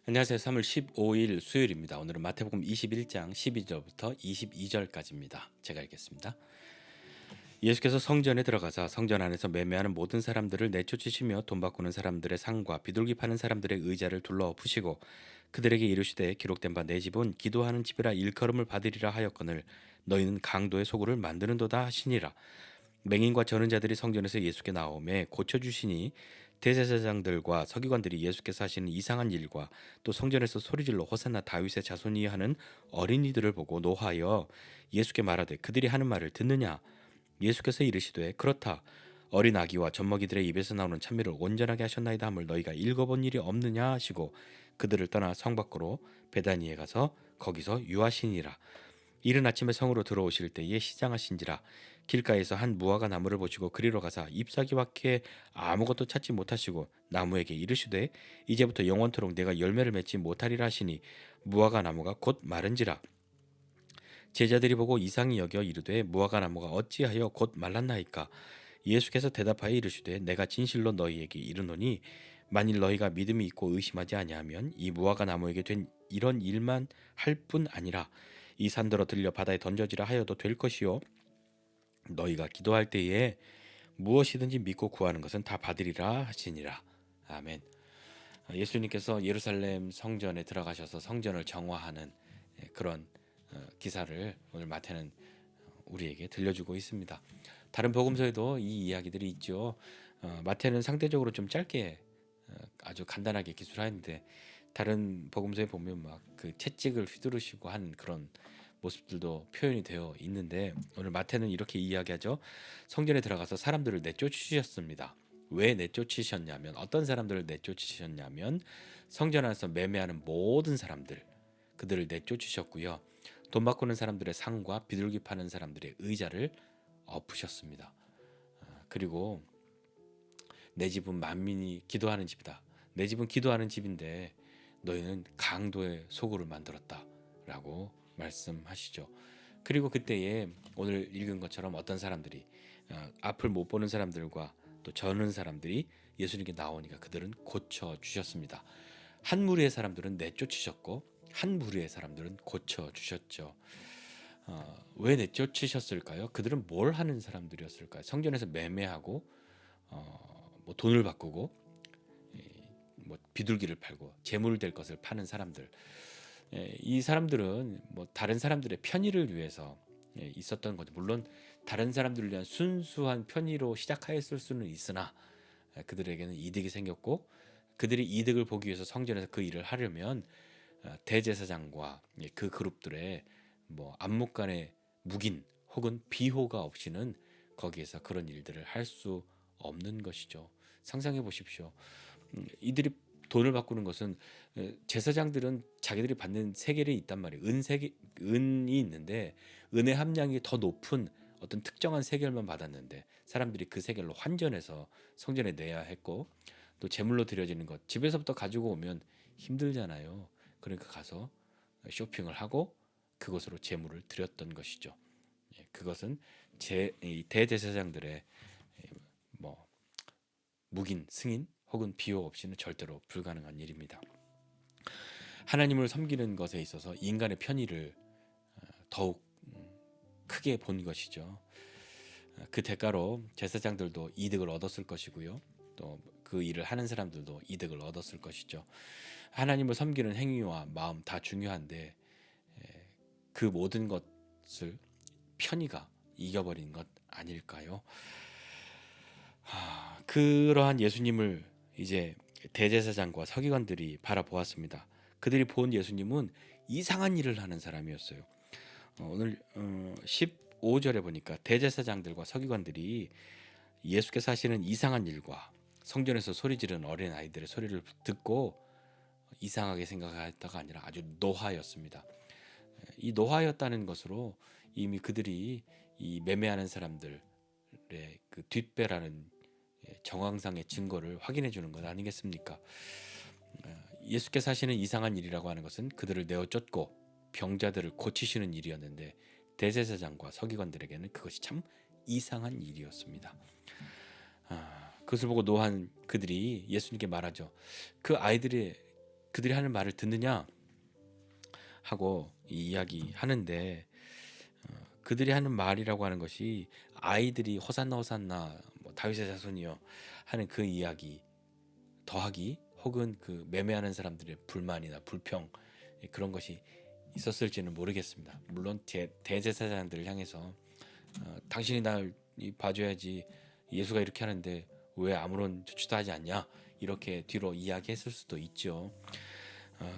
안녕하세요. 3월 15일 수요일입니다. 오늘은 마태복음 21장 12절부터 22절까지입니다. 제가 읽겠습니다. 예수께서 성전에 들어가사 성전 안에서 매매하는 모든 사람들을 내쫓으시며 돈 바꾸는 사람들의 상과 비둘기 파는 사람들의 의자를 둘러엎으시고 그들에게 이르시되 기록된 바 내 집은 기도하는 집이라 일컬음을 받으리라 하였거늘 너희는 강도의 소굴을 만드는도다 하시니라. 맹인과 저는 자들이 성전에서 예수께 나오매 고쳐주시니 대제사장들과 서기관들이 예수께서 하시는 이상한 일과 또 성전에서 소리질러 호산나 다윗의 자손이 하는 어린이들을 보고 노하여 예수께 말하되 그들이 하는 말을 듣느냐. 예수께서 이르시되 그렇다. 어린 아기와 젖먹이들의 입에서 나오는 찬미를 온전하게 하셨나이다 함을 너희가 읽어본 일이 없느냐 하시고 그들을 떠나 성 밖으로 베다니에 가서 거기서 유하시니라. 이른 아침에 성으로 들어오실 때에 시장하신지라. 길가에서 한 무화과 나무를 보시고 그리로 가사 잎사귀와 캐 아무것도 찾지 못하시고 나무에게 이르시되 이제부터 영원토록 내가 열매를 맺지 못하리라 하시니 무화과 나무가 곧 마른지라. 제자들이 보고 이상히 여겨 이르되 무화과 나무가 어찌하여 곧 말랐나이까. 예수께서 대답하여 이르시되 내가 진실로 너희에게 이르노니 만일 너희가 믿음이 있고 의심하지 아니하면 이 무화과 나무에게 된 이런 일만 할 뿐 아니라 이 산더러 들려 바다에 던져지라 하여도 될 것이요 너희가 기도할 때에 무엇이든지 믿고 구하는 것은 다 받으리라 하시니라. 아멘. 예수님께서 예루살렘 성전에 들어가셔서 성전을 정화하는 그런 기사를 오늘 마태는 우리에게 들려주고 있습니다. 다른 복음서에도 이 이야기들이 있죠. 마태는 상대적으로 좀 짧게 아주 간단하게 기술하는데 다른 복음서에 보면 막 그 채찍을 휘두르시고 한 그런 모습들도 표현이 되어 있는데 오늘 마태는 이렇게 이야기하죠. 성전에 들어가서 사람들을 내쫓으셨습니다. 왜 내쫓으셨냐면 어떤 사람들을 내쫓으셨냐면 성전 안에서 매매하는 모든 사람들 그들을 내쫓으셨고요. 돈 바꾸는 사람들의 상과 비둘기 파는 사람들의 의자를 엎으셨습니다. 그리고 내 집은 만민이 기도하는 집이다. 내 집은 기도하는 집인데 너희는 강도의 소굴을 만들었다라고 말씀하시죠. 그리고 그때에 오늘 읽은 것처럼 어떤 사람들이 앞을 못 보는 사람들과 또 저는 사람들이 예수님께 나오니까 그들은 고쳐 주셨습니다. 한 무리의 사람들은 내쫓으셨고 한 무리의 사람들은 고쳐 주셨죠. 왜 내쫓으셨을까요? 그들은 뭘 하는 사람들이었을까요? 성전에서 매매하고 뭐 돈을 바꾸고 뭐 비둘기를 팔고 재물 될 것을 파는 사람들. 이 사람들은 뭐 다른 사람들의 편의를 위해서 있었던 거죠. 물론 다른 사람들을 위한 순수한 편의로 시작하였을 수는 있으나 그들에게는 이득이 생겼고 그들이 이득을 보기 위해서 성전에서 그 일을 하려면 대제사장과 그 그룹들의 뭐 안목간의 묵인 혹은 비호가 없이는 거기에서 그런 일들을 할 수 없는 것이죠. 상상해 보십시오. 이들이 돈을 바꾸는 것은 제사장들은 자기들이 받는 세겔이 있단 말이에요. 은이 있는데 은의 함량이 더 높은 어떤 특정한 세겔만 받았는데 사람들이 그 세겔로 환전해서 성전에 내야 했고 또 제물로 드려지는 것 집에서부터 가지고 오면 힘들잖아요. 그러니까 가서 쇼핑을 하고 그것으로 제물을 드렸던 것이죠. 그것은 이 대제사장들의 뭐 묵인 승인 혹은 비호 없이는 절대로 불가능한 일입니다. 하나님을 섬기는 것에 있어서 인간의 편의를 더욱 크게 본 것이죠. 그 대가로 제사장들도 이득을 얻었을 것이고요. 또 그 일을 하는 사람들도 이득을 얻었을 것이죠. 하나님을 섬기는 행위와 마음 다 중요한데 그 모든 것을 편의가 이겨버린 것 아닐까요? 그러한 예수님을 이제 대제사장과 서기관들이 바라보았습니다. 그들이 본 예수님은 이상한 일을 하는 사람이었어요. 오늘 15절에 보니까 대제사장들과 서기관들이 예수께서 하시는 이상한 일과 성전에서 소리 지르는 어린 아이들의 소리를 듣고 이상하게 생각했다가 아니라 아주 노하였습니다. 이 노하였다는 것으로 이미 그들이 이 매매하는 사람들의 그 뒷배라는 정황상의 증거를 확인해 주는 것 아니겠습니까? 예수께서 하시는 이상한 일이라고 하는 것은 그들을 내어 쫓고 병자들을 고치시는 일이었는데 대제사장과 서기관들에게는 그것이 참 이상한 일이었습니다. 그것을 보고 노한 그들이 예수님께 말하죠. 그 아이들의 그들이 하는 말을 듣느냐 하고 이야기 하는데, 그들이 하는 말이라고 하는 것이 아이들이 호산나 호산나 뭐 다윗의 자손이여 하는 그 이야기 더하기, 혹은 그 매매하는 사람들의 불만이나 불평, 그런 것이 있었을지는 모르겠습니다. 물론 대제사장들을 향해서 당신이 날 봐줘야지, 예수가 이렇게 하는데 왜 아무런 조치도 하지 않냐, 이렇게 뒤로 이야기했을 수도 있죠.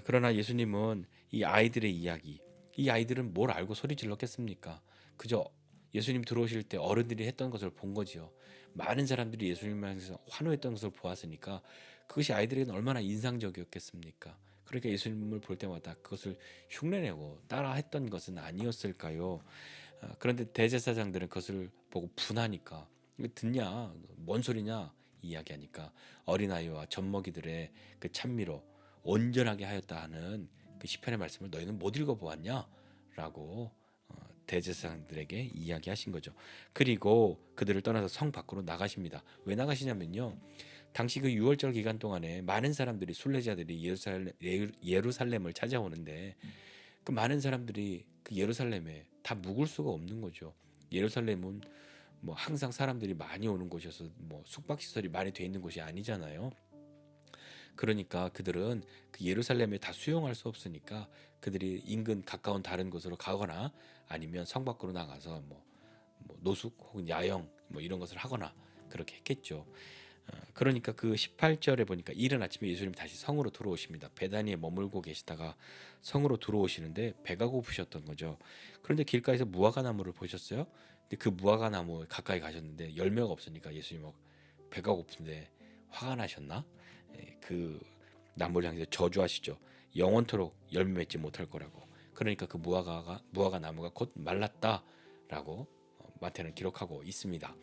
그러나 예수님은 이 아이들의 이야기, 이 아이들은 뭘 알고 소리 질렀겠습니까? 그저 예수님 들어오실 때 어른들이 했던 것을 본 거지요. 많은 사람들이 예수님을 향해서 환호했던 것을 보았으니까 그것이 아이들에게는 얼마나 인상적이었겠습니까? 그러니까 예수님을 볼 때마다 그것을 흉내내고 따라했던 것은 아니었을까요? 그런데 대제사장들은 그것을 보고 분하니까, 이거 듣냐, 뭔 소리냐 이야기하니까, 어린아이와 젖먹이들의 그 찬미로 온전하게 하였다 하는 그 시편의 말씀을 너희는 못 읽어보았냐? 라고 대제사장들에게 이야기하신 거죠. 그리고 그들을 떠나서 성 밖으로 나가십니다. 왜 나가시냐면요, 당시 그 6월절 기간 동안에 많은 사람들이, 순례자들이 예루살렘을 찾아오는데, 그 많은 사람들이 그 예루살렘에 다 묵을 수가 없는 거죠. 예루살렘은 뭐 항상 사람들이 많이 오는 곳이어서 뭐 숙박시설이 많이 돼 있는 곳이 아니잖아요. 그러니까 그들은 그 예루살렘에 다 수용할 수 없으니까 그들이 인근 가까운 다른 곳으로 가거나, 아니면 성 밖으로 나가서 뭐 노숙 혹은 야영 뭐 이런 것을 하거나 그렇게 했겠죠. 그러니까 그 18절에 보니까 이른 아침에 예수님이 다시 성으로 들어오십니다. 베다니에 머물고 계시다가 성으로 들어오시는데 배가 고프셨던 거죠. 그런데 길가에서 무화과 나무를 보셨어요. 근데 그 무화과 나무 가까이 가셨는데 열매가 없으니까 예수님 배가 고픈데 화가 나셨나? 그 나무를 향해서 저주하시죠. 영원토록 열매 맺지 못할 거라고. 그러니까 그 무화과 나무가 곧 말랐다라고 마태는 기록하고 있습니다.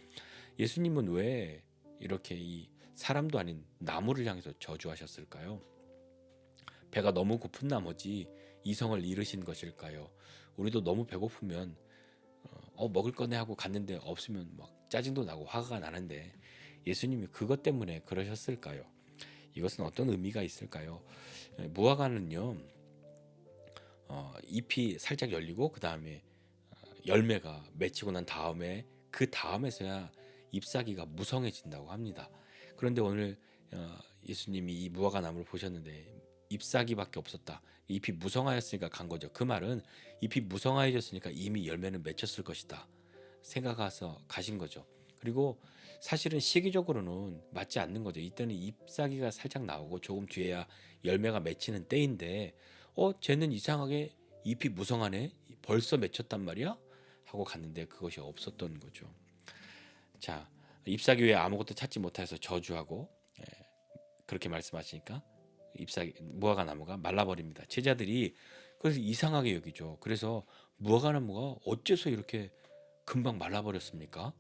예수님은 왜 이렇게 이 사람도 아닌 나무를 향해서 저주하셨을까요? 배가 너무 고픈 나머지 이성을 잃으신 것일까요? 우리도 너무 배고프면 먹을 거네 하고 갔는데 없으면 막 짜증도 나고 화가 나는데, 예수님이 그것 때문에 그러셨을까요? 이것은 어떤 의미가 있을까요? 무화과는요, 잎이 살짝 열리고 그 다음에 열매가 맺히고 난 다음에, 그 다음에서야 잎사귀가 무성해진다고 합니다. 그런데 오늘 예수님이 이 무화과 나무를 보셨는데 잎사귀밖에 없었다. 잎이 무성하였으니까 간 거죠. 그 말은 잎이 무성하여졌으니까 이미 열매는 맺혔을 것이다 생각해서 가신 거죠. 그리고 사실은 시기적으로는 맞지 않는 거죠. 이때는 잎사귀가 살짝 나오고 조금 뒤에야 열매가 맺히는 때인데, 쟤는 이상하게 잎이 무성하네, 벌써 맺혔단 말이야 하고 갔는데 그것이 없었던 거죠. 자, 잎사귀 외에 아무것도 찾지 못해서 저주하고, 그렇게 말씀하시니까 잎사귀 무화과 나무가 말라버립니다. 제자들이 그래서 이상하게 여기죠. 그래서 무화과 나무가 어째서 이렇게 금방 말라버렸습니까?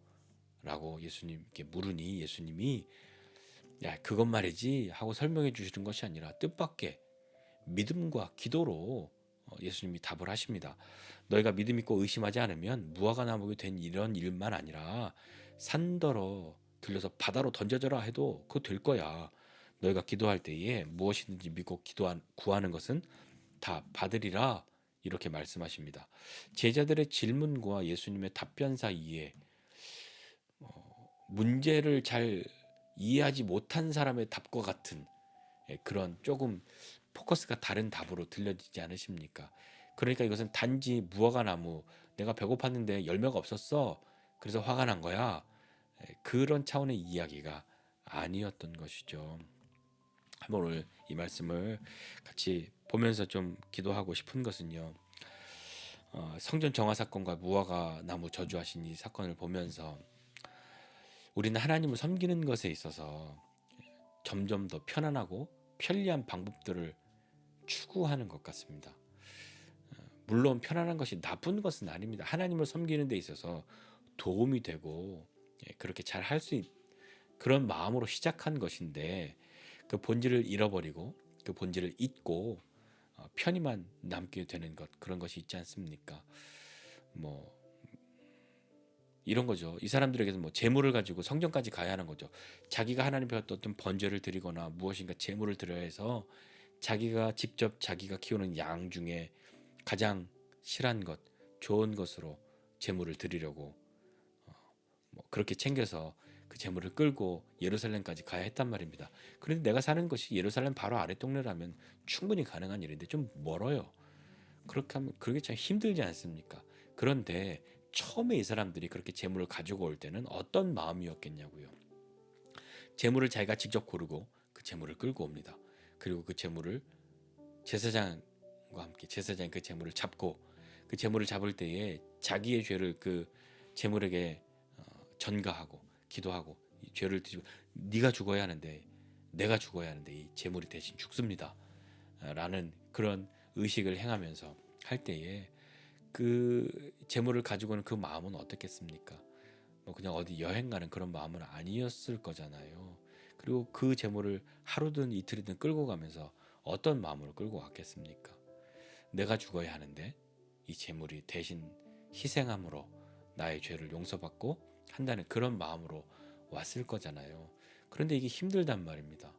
라고 예수님께 물으니, 예수님이 야, 그것 말이지 하고 설명해 주시는 것이 아니라 뜻밖의 믿음과 기도로 예수님이 답을 하십니다. 너희가 믿음 있고 의심하지 않으면 무화과 나무가 된 이런 일만 아니라 산더러 들려서 바다로 던져져라 해도 그거 될 거야. 너희가 기도할 때에 무엇이든지 믿고 구하는 것은 다 받으리라, 이렇게 말씀하십니다. 제자들의 질문과 예수님의 답변 사이에 문제를 잘 이해하지 못한 사람의 답과 같은 그런 조금 포커스가 다른 답으로 들려지지 않으십니까? 그러니까 이것은 단지 무화과 나무, 내가 배고팠는데 열매가 없었어, 그래서 화가 난 거야, 그런 차원의 이야기가 아니었던 것이죠. 한번 오늘 이 말씀을 같이 보면서 좀 기도하고 싶은 것은요, 성전 정화 사건과 무화과 나무 저주하신 이 사건을 보면서 우리는 하나님을 섬기는 것에 있어서 점점 더 편안하고 편리한 방법들을 추구하는 것 같습니다. 물론 편안한 것이 나쁜 것은 아닙니다. 하나님을 섬기는 데 있어서 도움이 되고 그렇게 잘 할 수 그런 마음으로 시작한 것인데, 그 본질을 잃어버리고 그 본질을 잊고 편히만 남게 되는 것, 그런 것이 있지 않습니까? 뭐 이런 거죠. 이 사람들에게는 뭐 재물을 가지고 성전까지 가야 하는 거죠. 자기가 하나님 앞에 어떤 번제를 드리거나 무엇인가 재물을 드려야 해서 자기가 직접 자기가 키우는 양 중에 가장 실한 것, 좋은 것으로 제물을 드리려고 뭐 그렇게 챙겨서 그 제물을 끌고 예루살렘까지 가야 했단 말입니다. 그런데 내가 사는 것이 예루살렘 바로 아래 동네라면 충분히 가능한 일인데 좀 멀어요. 그렇게 하면 그게 참 힘들지 않습니까? 그런데 처음에 이 사람들이 그렇게 제물을 가지고 올 때는 어떤 마음이었겠냐고요. 제물을 자기가 직접 고르고 그 제물을 끌고 옵니다. 그리고 그 제물을 제사장과 함께 제사장이 그 제물을 잡고 그 제물을 잡을 때에 자기의 죄를 그 제물에게 전가하고 기도하고 이 죄를 뒤집어 네가 죽어야 하는데 내가 죽어야 하는데 이 제물이 대신 죽습니다. 라는 그런 의식을 행하면서 할 때에 그 제물을 가지고는 그 마음은 어떻겠습니까? 뭐 그냥 어디 여행 가는 그런 마음은 아니었을 거잖아요. 그리고 그 제물을 하루든 이틀이든 끌고 가면서 어떤 마음으로 끌고 왔겠습니까? 내가 죽어야 하는데 이 제물이 대신 희생함으로 나의 죄를 용서받고 한다는 그런 마음으로 왔을 거잖아요. 그런데 이게 힘들단 말입니다.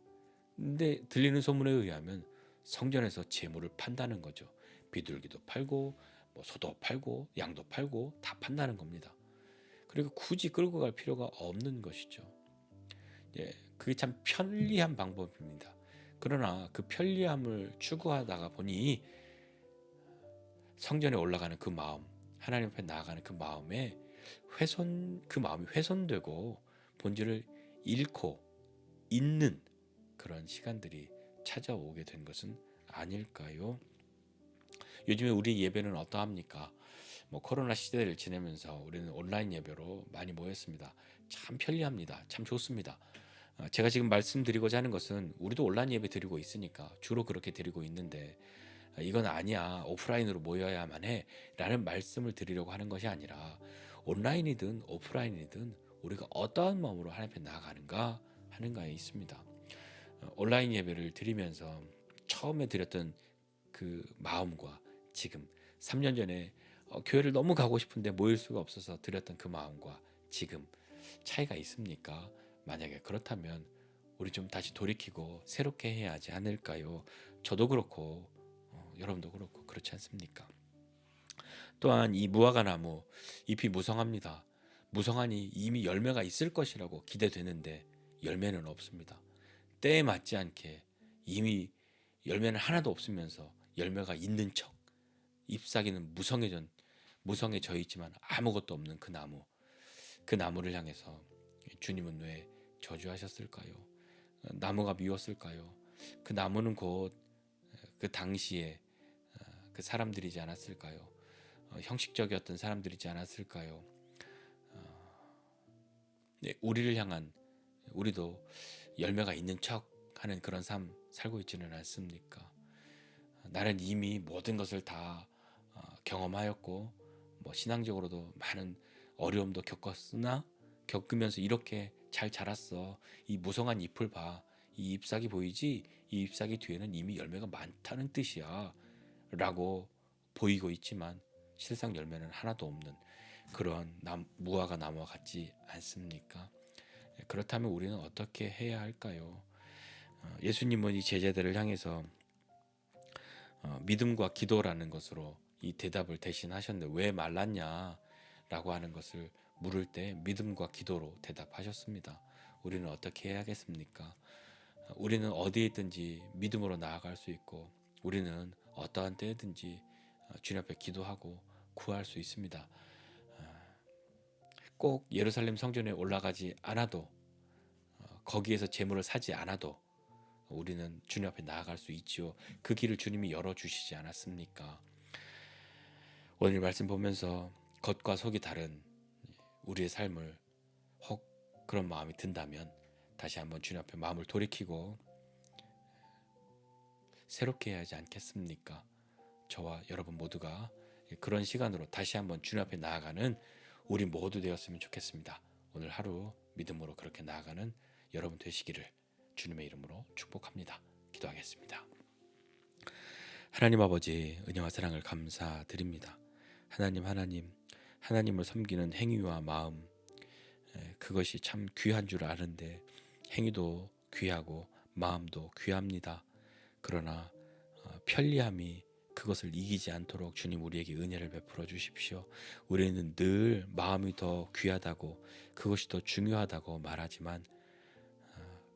근데 들리는 소문에 의하면 성전에서 제물을 판다는 거죠. 비둘기도 팔고 뭐 소도 팔고 양도 팔고 다 판다는 겁니다. 그리고 굳이 끌고 갈 필요가 없는 것이죠. 예, 그게 참 편리한 방법입니다. 그러나 그 편리함을 추구하다가 보니 성전에 올라가는 그 마음, 하나님 앞에 나아가는 그 마음에 그 마음이 훼손되고 본질을 잃고 있는 그런 시간들이 찾아오게 된 것은 아닐까요? 요즘에 우리 예배는 어떠합니까? 뭐 코로나 시대를 지내면서 우리는 온라인 예배로 많이 모였습니다. 참 편리합니다. 참 좋습니다. 제가 지금 말씀드리고자 하는 것은 우리도 온라인 예배 드리고 있으니까 주로 그렇게 드리고 있는데 이건 아니야. 오프라인으로 모여야만 해. 라는 말씀을 드리려고 하는 것이 아니라 온라인이든 오프라인이든 우리가 어떠한 마음으로 하나님 앞에 나아가는가 하는 가에 있습니다. 온라인 예배를 드리면서 처음에 드렸던 그 마음과 지금 3년 전에 교회를 너무 가고 싶은데 모일 수가 없어서 드렸던 그 마음과 지금 차이가 있습니까? 만약에 그렇다면 우리 좀 다시 돌이키고 새롭게 해야 하지 않을까요? 저도 그렇고 여러분도 그렇고 그렇지 않습니까? 또한 이 무화과 나무 잎이 무성합니다. 무성하니 이미 열매가 있을 것이라고 기대되는데 열매는 없습니다. 때에 맞지 않게 이미 열매는 하나도 없으면서 열매가 있는 척 잎사귀는 무성해져 있지만 아무것도 없는 그 나무, 그 나무를 향해서 주님은 왜 저주하셨을까요? 나무가 미웠을까요? 그 나무는 곧 그 당시에 그 사람들이지 않았을까요? 형식적이었던 사람들이지 않았을까요? 네, 우리를 향한 우리도 열매가 있는 척 하는 그런 삶 살고 있지는 않습니까? 나는 이미 모든 것을 다 경험하였고 뭐 신앙적으로도 많은 어려움도 겪었으나 겪으면서 이렇게 잘 자랐어. 이 무성한 잎을 봐. 이 잎사귀 보이지? 이 잎사귀 뒤에는 이미 열매가 많다는 뜻이야. 라고 보이고 있지만 실상 열매는 하나도 없는 그런 무화과 나무와 같지 않습니까? 그렇다면 우리는 어떻게 해야 할까요? 예수님은 이 제자들을 향해서 믿음과 기도라는 것으로 이 대답을 대신하셨는데 왜 말랐냐? 라고 하는 것을 물을 때 믿음과 기도로 대답하셨습니다. 우리는 어떻게 해야겠습니까? 우리는 어디에 있든지 믿음으로 나아갈 수 있고 우리는 어떠한 때든지 주님 앞에 기도하고 구할 수 있습니다. 꼭 예루살렘 성전에 올라가지 않아도 거기에서 재물을 사지 않아도 우리는 주님 앞에 나아갈 수 있지요. 그 길을 주님이 열어주시지 않았습니까? 오늘 말씀 보면서 겉과 속이 다른 우리의 삶을 혹 그런 마음이 든다면 다시 한번 주님 앞에 마음을 돌이키고 새롭게 해야 하지 않겠습니까? 저와 여러분 모두가 그런 시간으로 다시 한번 주님 앞에 나아가는 우리 모두 되었으면 좋겠습니다. 오늘 하루 믿음으로 그렇게 나아가는 여러분 되시기를 주님의 이름으로 축복합니다. 기도하겠습니다. 하나님 아버지 은혜와 사랑을 감사드립니다. 하나님을 섬기는 행위와 마음 그것이 참 귀한 줄 아는데 행위도 귀하고 마음도 귀합니다. 그러나 편리함이 그것을 이기지 않도록 주님 우리에게 은혜를 베풀어 주십시오. 우리는 늘 마음이 더 귀하다고, 그것이 더 중요하다고 말하지만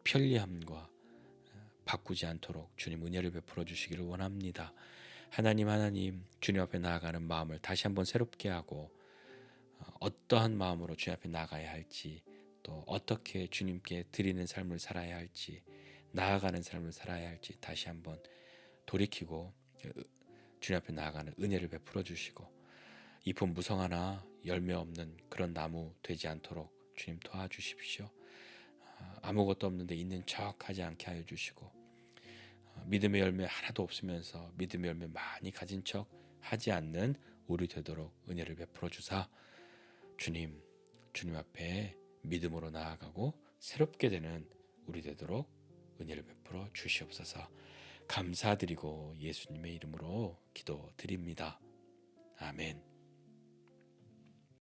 편리함과 바꾸지 않도록 주님 은혜를 베풀어 주시기를 원합니다. 하나님, 주님 앞에 나아가는 마음을 다시 한번 새롭게 하고 어떠한 마음으로 주님 앞에 나가야 할지, 또 어떻게 주님께 드리는 삶을 살아야 할지, 나아가는 삶을 살아야 할지 다시 한번 돌이키고 주님 앞에 나아가는 은혜를 베풀어 주시고, 잎은 무성하나 열매 없는 그런 나무 되지 않도록 주님 도와주십시오. 아무것도 없는데 있는 척 하지 않게 하여 주시고, 믿음의 열매 하나도 없으면서 믿음의 열매 많이 가진 척 하지 않는 우리 되도록 은혜를 베풀어 주사, 주님 앞에 믿음으로 나아가고 새롭게 되는 우리 되도록 은혜를 베풀어 주시옵소서. 감사드리고 예수님의 이름으로 기도드립니다. 아멘.